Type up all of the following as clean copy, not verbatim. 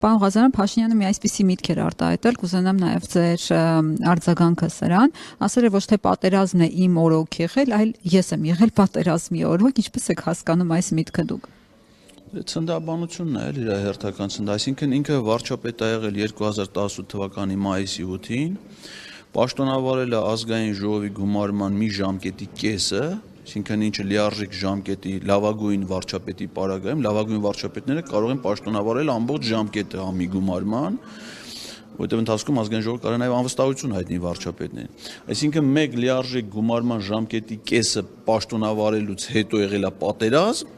Պարոն Ղազարյան, Փաշինյանը մի այսպիսի միտք էր արտահայտել, կուզենամ նաև ձեր արձագանքը սրան, ասել է ոչ թե պատերազմն է իմ օրոք եղել, այլ ես եմ եղել պատերազմի օրոք, ինչպես եք հասկանում այս միտքը դուք։ Ցնդաբանությունն է, իր հերթական ցնդ, այսինքն ինքը վարչապետ է եղել 2018 թվականի մայիսի 8-ին, պաշտոնավարել է ազգային ժողովի գումարման մի ժամկետի կեսը, այսինքն ինչը լիարժեք ժամկետի լավագույն վարչապետի պարագայում, լավագույն վարչապետները կարող են պաշտոնավարել ամբողջ ժամկետը ամի գումարման, որտեղ ընթացքում ազգային ժողովը կարող է նաև անվստահություն հայտնի վարչապետներին։ Այսինքն մեկ լիարժեք գումարման ժամկետի կեսը պաշտոնավարելուց հետո եղել է պատերազմ,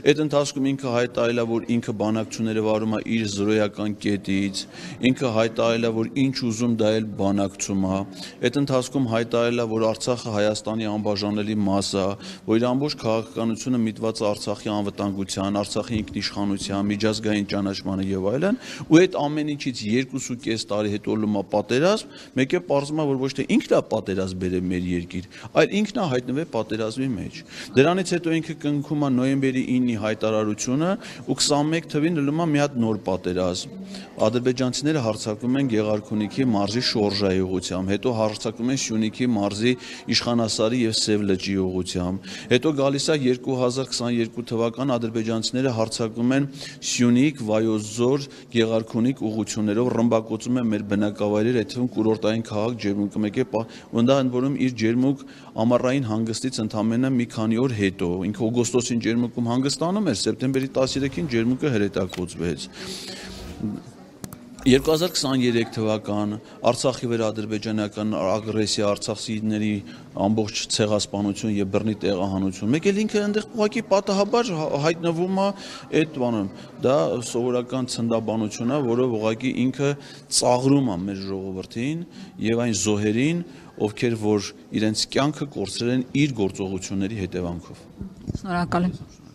այդ ընթացքում ինքը հայտարարել է, որ ինքը բանակցությունները վարում է իր զրոյական կետից, ինքը հայտարարել է, որ ինչ ուզում դա էլ բանակցում է, այդ ընթացքում հայտարարել է, որ Արցախը Հայաստանի անբաժանելի մաս է, որ իր ամբողջ քաղաքականությունը միտված է Արցախի անվտանգության, Արցախի ինքնիշխանության, միջազգային ճանաչմանը եւ այլն, ու այդ ամեն ինչից 2.5 տարի հետո լում է պատերազմ, մեկ է պարզվում է, որ ոչ թե ինքն է պատերազմ բերել մեր երկիր, այլ ինքն է հայտնվել պատերազմի մեջ։ Դրանից հետո ինքը կնքում է նոյեմբերի 9-ի հայտարարությունը ու 21 թվին լում է մի հատ նոր պատերազմ։ Ադրբեջանցիները հարձակվում են Գեղարքունիքի մարզի Շորժայի ուղղությամբ, հետո հարձակվում են Սյունիքի մարզի Իշխանասարի եւ Սև լճի ուղղությամբ, հետո գալիս է 2022 թվական ադրբեջանցիները հարձակվում են Սյունիք, Վայոց Ձոր, Գեղարքունիք ուղղություններով, ռմբակոծում են մեր բնակավայրերը, այդ թվում կուրորտային քաղաք Ջերմուկը, մեկ է դա ընդ որում իր Ջերմուկ ամառային հանգստից ընդամենը մի քանի օր հետո, ինքը օգոստոսին Ջերմուկում հանգստանում էր, սեպտեմբերի 13-ին Ջերմուկը հրետակոծվեց։ 2023 թվական Արցախի վրա ադրբեջանական ագրեսիա, արցախցիների ամբողջ ցեղասպանություն եւ բռնի տեղահանություն։ Մեկ էլ ինքը այնտեղ ուղղակի պատահաբար հայտնվում է այդ բանում։ Դա սովորական ցնդաբանություն է, որով ուղղակի ինքը ծաղրում է մեր ժողովրդին եւ այն զոհերին, ովքեր որ իրենց կյանքը կորցրել են իր գործողությունների հետևանքով։ Շնորհակալ եմ։